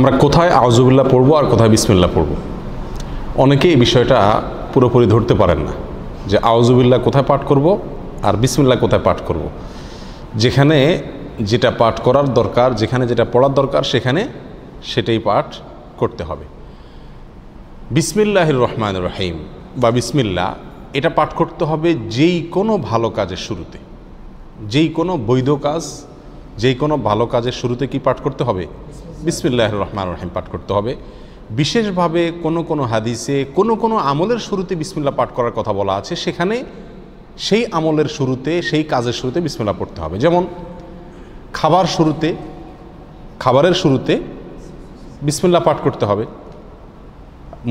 আমরা কোথায় আউযুবিল্লাহ পড়বো আর কোথায় বিসমিল্লাহ পড়বো, অনেকে এই বিষয়টা পুরোপুরি ধরতে পারেন না যে আউযুবিল্লাহ কোথায় পাঠ করব আর বিসমিল্লাহ কোথায় পাঠ করব। যেখানে যেটা পাঠ করার দরকার, যেখানে যেটা পড়ার দরকার সেখানে সেটাই পাঠ করতে হবে। বিসমিল্লাহির রহমানির রহিম বা বিসমিল্লাহ এটা পাঠ করতে হবে যেই কোনো ভালো কাজের শুরুতে, যেই কোনো বৈধ কাজ, যেই কোনো ভালো কাজের শুরুতে কি পাঠ করতে হবে? বিসমিল্লাহির রহমানির রহিম পাঠ করতে হবে। বিশেষভাবে কোনো কোনো হাদিসে কোনো কোনো আমলের শুরুতে বিসমিল্লাহ পাঠ করার কথা বলা আছে, সেখানে সেই আমলের শুরুতে, সেই কাজের শুরুতে বিসমিল্লাহ পড়তে হবে। যেমন খাবারের শুরুতে বিসমিল্লাহ পাঠ করতে হবে,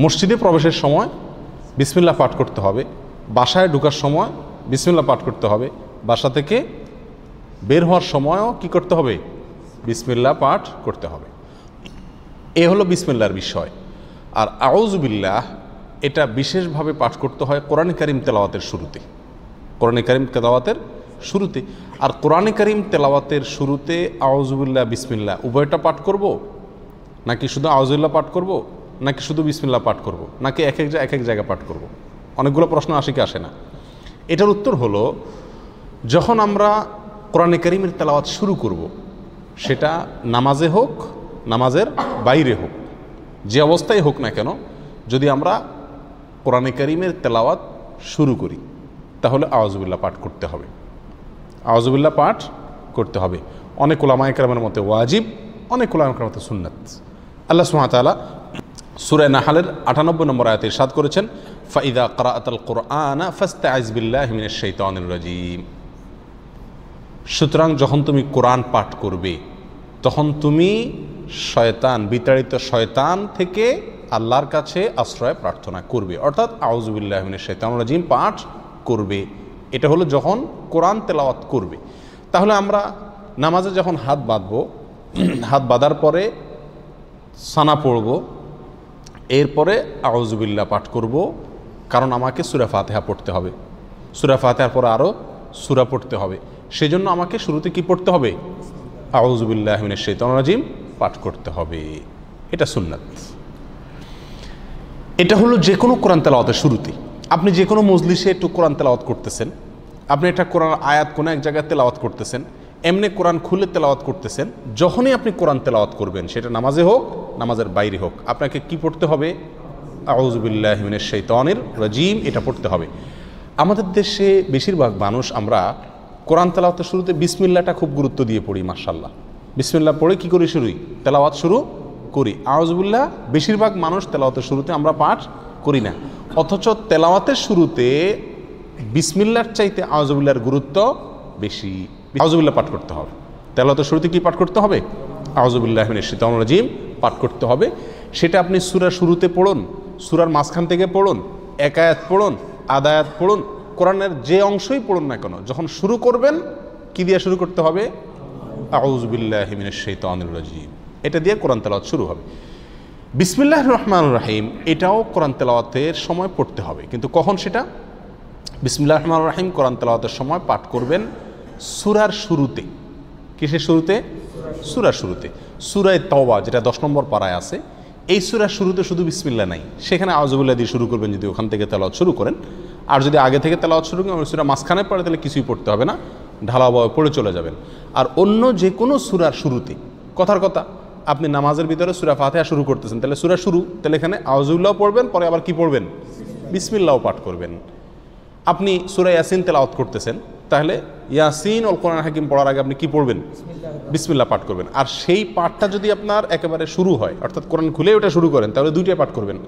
মসজিদে প্রবেশের সময় বিসমিল্লাহ পাঠ করতে হবে, বাসায় ঢোকার সময় বিসমিল্লাহ পাঠ করতে হবে, বাসা থেকে বের হওয়ার সময়ও কি করতে হবে? বিসমিল্লাহ পাঠ করতে হবে। এ হলো বিসমিল্লাহর বিষয়। আর আউযুবিল্লাহ এটা বিশেষভাবে পাঠ করতে হয় কোরআন কারীম তেলাওয়াতের শুরুতে, কোরআন কারীম তেলাওয়াতের শুরুতে। আর কোরআন কারীম তেলাওয়াতের শুরুতে আউযুবিল্লাহ বিসমিল্লাহ উভয়টা পাঠ করব, নাকি শুধু আউযুবিল্লাহ পাঠ করব, নাকি শুধু বিসমিল্লাহ পাঠ করব, নাকি এক এক জায়গায় পাঠ করব? অনেকগুলো প্রশ্ন আসে কি আসে না? এটার উত্তর হলো, যখন আমরা কোরআন কারীমের তেলাওয়াত শুরু করব, সেটা নামাজে হোক, নামাজের বাইরে হোক, যে অবস্থায় হোক না কেন, যদি আমরা কোরআন কারীমের তেলাওয়াত শুরু করি তাহলে আউযুবিল্লাহ পাঠ করতে হবে, আউযুবিল্লাহ পাঠ করতে হবে। অনেক উলামায়ে কেরামের মতে ওয়াজিব, অনেক উলামায়ে কেরামের মতে সুন্নাত। আল্লাহ সুবহানাহু ওয়া তাআলা সূরা নাহলের 98 নম্বর আয়াতে ইরশাদ করেছেন, ফাইদা ক্রাআতাল কুরআনা ফাস্তাইজ বিল্লাহি মিনাশ শাইতানির রাজীম। সুতরাং যখন তুমি কোরআন পাঠ করবে তখন তুমি বিতাড়িত শয়তান থেকে আল্লাহর কাছে আশ্রয় প্রার্থনা করবে, অর্থাৎ আউযুবিল্লাহি মিনাশ শাইতানির রাজীম পাঠ করবে। এটা হলো যখন কোরআন তেলাওয়াত করবে। তাহলে আমরা নামাজে যখন হাত বাঁধবো, হাত বাঁধার পরে সানা পড়ব, এরপরে আউযুবিল্লাহ পাঠ করব, কারণ আমাকে সূরা ফাতিহা পড়তে হবে, সূরা ফাতিহার পরে আরও সূরা পড়তে হবে। সেজন্য আমাকে শুরুতে কি পড়তে হবে? আউযুবিল্লাহি মিনাশ শাইতানির রাজীম পাঠ করতে হবে। এটা সুন্নাত। এটা হলো যে কোনো কোরআন তেলাওয়াতের শুরুতে। আপনি যে কোনো মজলিসে একটু কোরআন তেলাওয়াত করতেছেন, আপনি একটা কোরআন আয়াত কোনো এক জায়গায় তেলাওয়াত করতেছেন, এমনি কোরআন খুলে তেলাওয়াত করতেছেন, যখনই আপনি কোরআন তেলাওয়াত করবেন, সেটা নামাজে হোক, নামাজের বাইরে হোক, আপনাকে কি পড়তে হবে? আউযুবিল্লাহি মিনাশ শাইতানির রাজীম এটা পড়তে হবে। আমাদের দেশে বেশিরভাগ মানুষ আমরা কোরআন তেলাওয়াতের শুরুতে বিসমিল্লাহটা খুব গুরুত্ব দিয়ে পড়ি। মাশাআল্লাহ, বিসমিল্লাহ পড়ে কি করি? তেলাওয়াত শুরু করি। আউযুবিল্লাহ বেশিরভাগ মানুষ তেলাওয়াতের শুরুতে আমরা পাঠ করি না, অথচ তেলাওয়াতের শুরুতে বিসমিল্লাহর চাইতে আউযুবিল্লাহর গুরুত্ব বেশি। আউযুবিল্লাহ পাঠ করতে হবে। তেলাওয়াতের শুরুতে কি পাঠ করতে হবে? আউযুবিল্লাহি মিনাশ শাইতানির রাজীম পাঠ করতে হবে। সেটা আপনি সূরার শুরুতে পড়ুন, সূরার মাঝখান থেকে পড়ুন, এক আয়াত পড়ুন, আধা আয়াত পড়ুন, কোরআনের যে অংশই পড়ুন না কেন, যখন শুরু করবেন কি দিয়ে শুরু করতে হবে? আউযুবিল্লাহি মিনাশ শাইতানির রাজীম, এটা দিয়ে কোরআন তেলাওয়াত শুরু হবে। বিসমিল্লাহির রহমানির রহিম এটাও কোরআন তেলাওয়াতের সময় পড়তে হবে, কিন্তু কখন সেটা? বিসমিল্লাহির রহমানির রহিম কোরআন তেলাওয়াতের সময় পাঠ করবেন সূরার শুরুতে। কিসের শুরুতে? সূরার শুরুতে। সূরা তাওবা যেটা 10 নম্বর পারায় আছে, এই সূরার শুরুতে শুধু বিসমিল্লাহ নাই, সেখানে আউযুবিল্লাহ দিয়ে শুরু করবেন যদি ওখান থেকে তেলাওয়াত শুরু করেন। আর যদি আগে থেকে তেলাওয়াত শুরু করেন, সূরা মাঝখানে পড়ে, তাহলে কিছুই পড়তে হবে না, ঢালাওভাবে পড়ে চলে যাবেন। আর অন্য যে কোনো সূরার শুরুতে, কথার কথা, আপনি নামাজের ভিতরে সূরা ফাতিহা শুরু করতেছেন, তাহলে সূরা শুরু, তাহলে এখানে আউযুবিল্লাহ পড়বেন, পরে আবার কি পড়বেন? বিসমিল্লাহও পাঠ করবেন। আপনি সূরা ইয়াসিন তেলাওয়াত করতেছেন, তাহলে ইয়াসিন ওয়াল কোরআনুল হাকিম পড়ার আগে আপনি কি পড়বেন? বিসমিল্লাহ পাঠ করবেন। আর সেই পাঠটা যদি আপনার একেবারে শুরু হয়, অর্থাৎ কোরআন খুলে ওটা শুরু করেন, তাহলে দুইটাই পাঠ করবেন,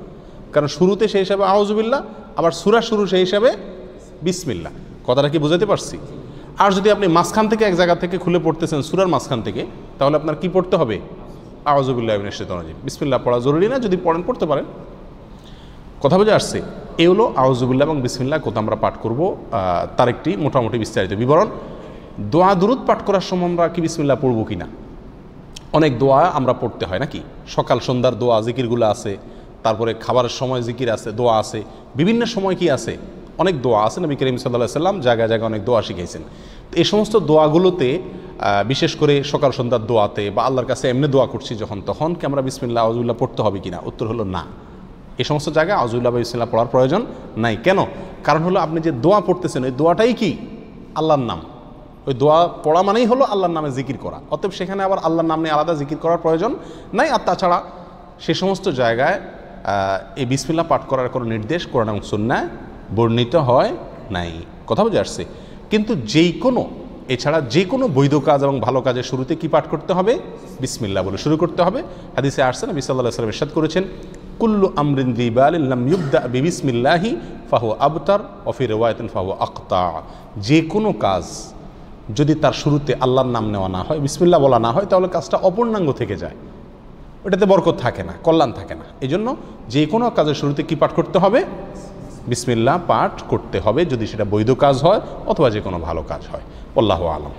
কারণ শুরুতে সেই হিসাবে আউযুবিল্লাহ, আবার সূরা শুরু সেই হিসাবে বিসমিল্লাহ। কথাটা কি বুঝাতে পারছি? আর যদি আপনি মাঝখান থেকে এক জায়গা থেকে খুলে পড়তেছেন, সূরার মাঝখান থেকে, তাহলে আপনার কি পড়তে হবে? আউযুবিল্লাহি মিনাশ শাইতানির রাজীম। বিসমিল্লাহ পড়া জরুরি না, যদি পড়েন পড়তে পারেন। কথা বুঝে আসছে? এ হলো আউযুবিল্লাহ এবং বিসমিল্লাহ কোথায় আমরা পাঠ করব তার একটি মোটামুটি বিস্তারিত বিবরণ। দোয়া দুরুদ পাঠ করার সময় আমরা কি বিসমিল্লাহ পড়ব কি না? অনেক দোয়া আমরা পড়তে হয় নাকি? সকাল সন্ধ্যার দোয়া জিকিরগুলো আছে, তারপরে খাবারের সময় জিকির আছে, দোয়া আছে, বিভিন্ন সময় কি আছে? অনেক দোয়া আছে। নবী করিম সাল্লাল্লাহু আলাইহি ওয়াসাল্লাম জায়গায় জায়গায় অনেক দোয়া শিখিয়েছেন। তো এই সমস্ত দোয়াগুলোতে বিশেষ করে সকাল সন্ধ্যার দোয়াতে বা আল্লাহর কাছে এমনি দোয়া করছি যখন, তখন কি আমরা বিসমিল্লাহ আউযুবিল্লাহ পড়তে হবে কিনা? উত্তর হলো না। এই সমস্ত জায়গায় আউযুবিল্লাহ বা বিসমিল্লাহ পড়ার প্রয়োজন নাই। কেন? কারণ হলো আপনি যে দোয়া পড়তেছেন ওই দোয়াটাই কি আল্লাহর নাম। ওই দোয়া পড়া মানেই হলো আল্লাহর নামে জিকির করা। অতএব সেখানে আবার আল্লাহর নাম নিয়ে আলাদা জিকির করার প্রয়োজন নাই। আর তাছাড়া সে সমস্ত জায়গায় এই বিসমিল্লাহ পাঠ করার কোনো নির্দেশ কোরআন এবং সুন্নায় বর্ণিত হয় নাই। কথা বুঝে আসছে? কিন্তু এছাড়া যে কোনো বৈধ কাজ এবং ভালো কাজের শুরুতে কি পাঠ করতে হবে? বিসমিল্লাহ বলে শুরু করতে হবে। হাদিসে আসছে, নবী সাল্লাল্লাহু আলাইহি ওয়াসাল্লাম ইরশাদ করেছেন, কুল্লু আমরিন যী বালিন লাম ইউবদা বিবিসমিল্লাহি ফাহুয়া আবতার ওয়া ফি রিওয়ায়াতিন ফাহুয়া আকতা। যে কোনো কাজ যদি তার শুরুতে আল্লাহর নাম নেওয়া না হয়, বিসমিল্লাহ বলা না হয়, তাহলে কাজটা অপূর্ণাঙ্গ থেকে যায়, ওটাতে বরকত থাকে না, কল্যাণ থাকে না। এই জন্য যে কোনো কাজের শুরুতে কি পাঠ করতে হবে? বিসমিল্লাহ পাঠ করতে হবে, যদি সেটা বৈধ কাজ হয় অথবা যে কোনো ভালো কাজ হয়। আল্লাহু আ'লাম।